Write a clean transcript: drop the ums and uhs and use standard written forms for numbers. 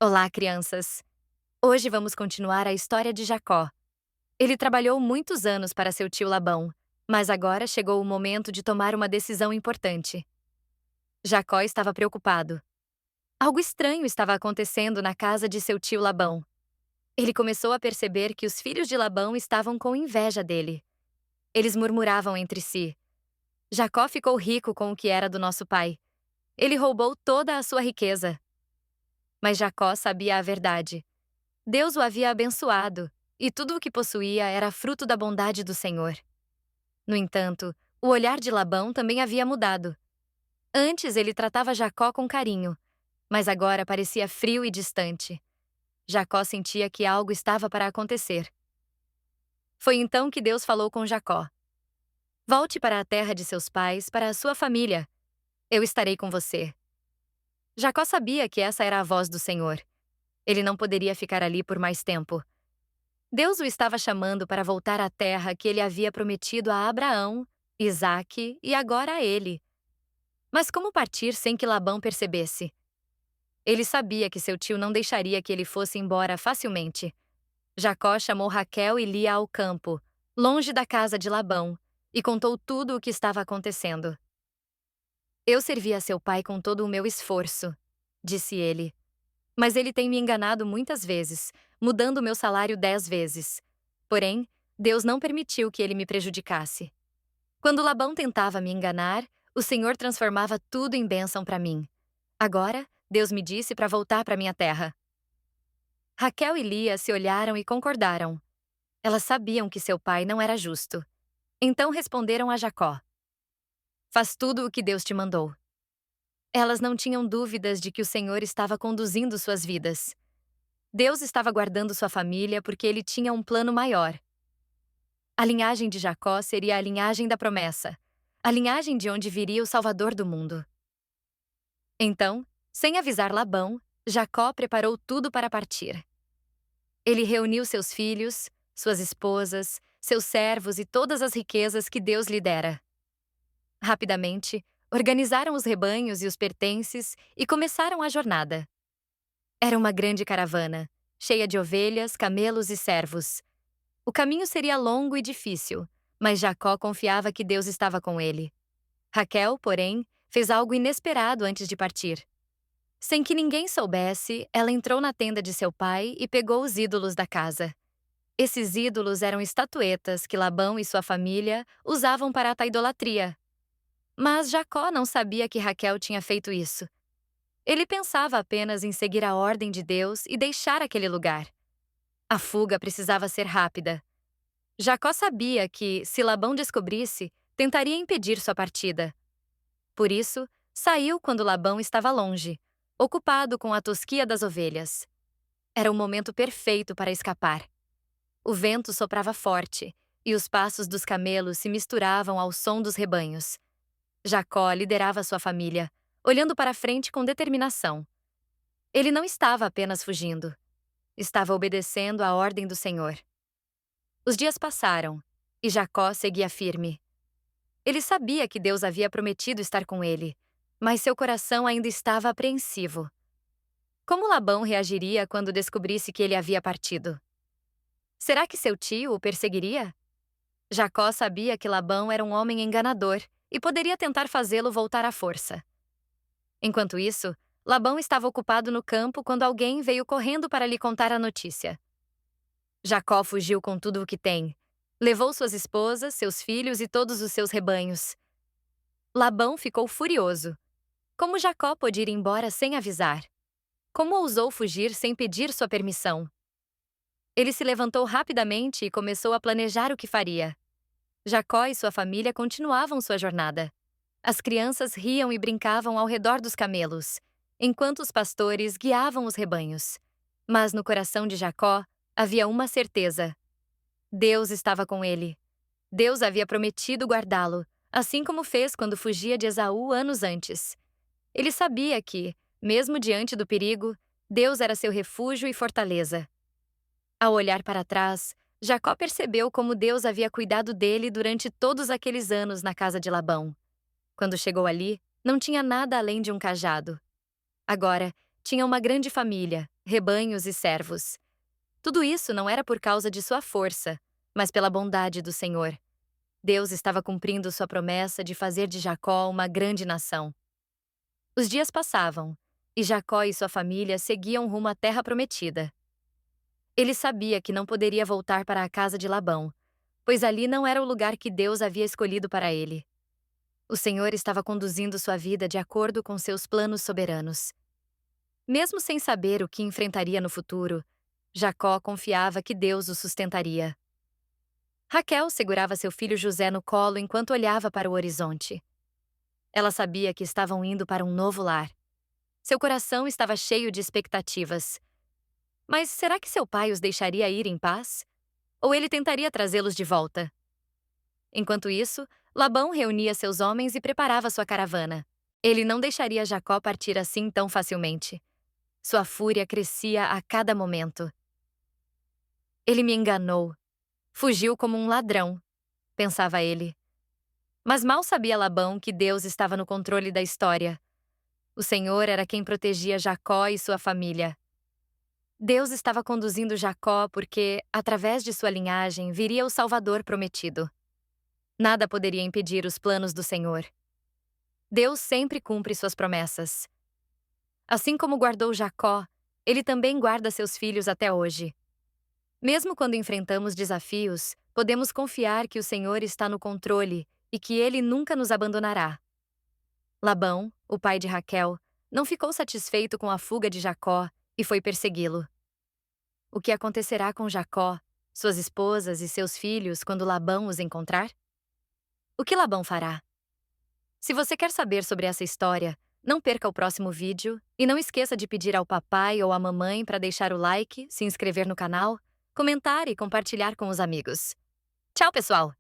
Olá, crianças! Hoje vamos continuar a história de Jacó. Ele trabalhou muitos anos para seu tio Labão, mas agora chegou o momento de tomar uma decisão importante. Jacó estava preocupado. Algo estranho estava acontecendo na casa de seu tio Labão. Ele começou a perceber que os filhos de Labão estavam com inveja dele. Eles murmuravam entre si: Jacó ficou rico com o que era do nosso pai. Ele roubou toda a sua riqueza. Mas Jacó sabia a verdade. Deus o havia abençoado, e tudo o que possuía era fruto da bondade do Senhor. No entanto, o olhar de Labão também havia mudado. Antes ele tratava Jacó com carinho, mas agora parecia frio e distante. Jacó sentia que algo estava para acontecer. Foi então que Deus falou com Jacó: Volte para a terra de seus pais, para a sua família. Eu estarei com você. Jacó sabia que essa era a voz do Senhor. Ele não poderia ficar ali por mais tempo. Deus o estava chamando para voltar à terra que ele havia prometido a Abraão, Isaque e agora a ele. Mas como partir sem que Labão percebesse? Ele sabia que seu tio não deixaria que ele fosse embora facilmente. Jacó chamou Raquel e Lia ao campo, longe da casa de Labão, e contou tudo o que estava acontecendo. Eu servi a seu pai com todo o meu esforço, disse ele. Mas ele tem me enganado muitas vezes, mudando o meu salário 10 vezes. Porém, Deus não permitiu que ele me prejudicasse. Quando Labão tentava me enganar, o Senhor transformava tudo em bênção para mim. Agora, Deus me disse para voltar para minha terra. Raquel e Lia se olharam e concordaram. Elas sabiam que seu pai não era justo. Então responderam a Jacó: Faz tudo o que Deus te mandou. Elas não tinham dúvidas de que o Senhor estava conduzindo suas vidas. Deus estava guardando sua família porque ele tinha um plano maior. A linhagem de Jacó seria a linhagem da promessa, a linhagem de onde viria o Salvador do mundo. Então, sem avisar Labão, Jacó preparou tudo para partir. Ele reuniu seus filhos, suas esposas, seus servos e todas as riquezas que Deus lhe dera. Rapidamente, organizaram os rebanhos e os pertences e começaram a jornada. Era uma grande caravana, cheia de ovelhas, camelos e servos. O caminho seria longo e difícil, mas Jacó confiava que Deus estava com ele. Raquel, porém, fez algo inesperado antes de partir. Sem que ninguém soubesse, ela entrou na tenda de seu pai e pegou os ídolos da casa. Esses ídolos eram estatuetas que Labão e sua família usavam para a idolatria. Mas Jacó não sabia que Raquel tinha feito isso. Ele pensava apenas em seguir a ordem de Deus e deixar aquele lugar. A fuga precisava ser rápida. Jacó sabia que, se Labão descobrisse, tentaria impedir sua partida. Por isso, saiu quando Labão estava longe, ocupado com a tosquia das ovelhas. Era o momento perfeito para escapar. O vento soprava forte, e os passos dos camelos se misturavam ao som dos rebanhos. Jacó liderava sua família, olhando para frente com determinação. Ele não estava apenas fugindo. Estava obedecendo à ordem do Senhor. Os dias passaram, e Jacó seguia firme. Ele sabia que Deus havia prometido estar com ele, mas seu coração ainda estava apreensivo. Como Labão reagiria quando descobrisse que ele havia partido? Será que seu tio o perseguiria? Jacó sabia que Labão era um homem enganador e poderia tentar fazê-lo voltar à força. Enquanto isso, Labão estava ocupado no campo quando alguém veio correndo para lhe contar a notícia. Jacó fugiu com tudo o que tem. Levou suas esposas, seus filhos e todos os seus rebanhos. Labão ficou furioso. Como Jacó pôde ir embora sem avisar? Como ousou fugir sem pedir sua permissão? Ele se levantou rapidamente e começou a planejar o que faria. Jacó e sua família continuavam sua jornada. As crianças riam e brincavam ao redor dos camelos, enquanto os pastores guiavam os rebanhos. Mas no coração de Jacó havia uma certeza: Deus estava com ele. Deus havia prometido guardá-lo, assim como fez quando fugia de Esaú anos antes. Ele sabia que, mesmo diante do perigo, Deus era seu refúgio e fortaleza. Ao olhar para trás, Jacó percebeu como Deus havia cuidado dele durante todos aqueles anos na casa de Labão. Quando chegou ali, não tinha nada além de um cajado. Agora, tinha uma grande família, rebanhos e servos. Tudo isso não era por causa de sua força, mas pela bondade do Senhor. Deus estava cumprindo sua promessa de fazer de Jacó uma grande nação. Os dias passavam, e Jacó e sua família seguiam rumo à terra prometida. Ele sabia que não poderia voltar para a casa de Labão, pois ali não era o lugar que Deus havia escolhido para ele. O Senhor estava conduzindo sua vida de acordo com seus planos soberanos. Mesmo sem saber o que enfrentaria no futuro, Jacó confiava que Deus o sustentaria. Raquel segurava seu filho José no colo enquanto olhava para o horizonte. Ela sabia que estavam indo para um novo lar. Seu coração estava cheio de expectativas. Mas será que seu pai os deixaria ir em paz? Ou ele tentaria trazê-los de volta? Enquanto isso, Labão reunia seus homens e preparava sua caravana. Ele não deixaria Jacó partir assim tão facilmente. Sua fúria crescia a cada momento. Ele me enganou. Fugiu como um ladrão, pensava ele. Mas mal sabia Labão que Deus estava no controle da história. O Senhor era quem protegia Jacó e sua família. Deus estava conduzindo Jacó porque, através de sua linhagem, viria o Salvador prometido. Nada poderia impedir os planos do Senhor. Deus sempre cumpre suas promessas. Assim como guardou Jacó, ele também guarda seus filhos até hoje. Mesmo quando enfrentamos desafios, podemos confiar que o Senhor está no controle e que ele nunca nos abandonará. Labão, o pai de Raquel, não ficou satisfeito com a fuga de Jacó e foi persegui-lo. O que acontecerá com Jacó, suas esposas e seus filhos quando Labão os encontrar? O que Labão fará? Se você quer saber sobre essa história, não perca o próximo vídeo e não esqueça de pedir ao papai ou à mamãe para deixar o like, se inscrever no canal, comentar e compartilhar com os amigos. Tchau, pessoal!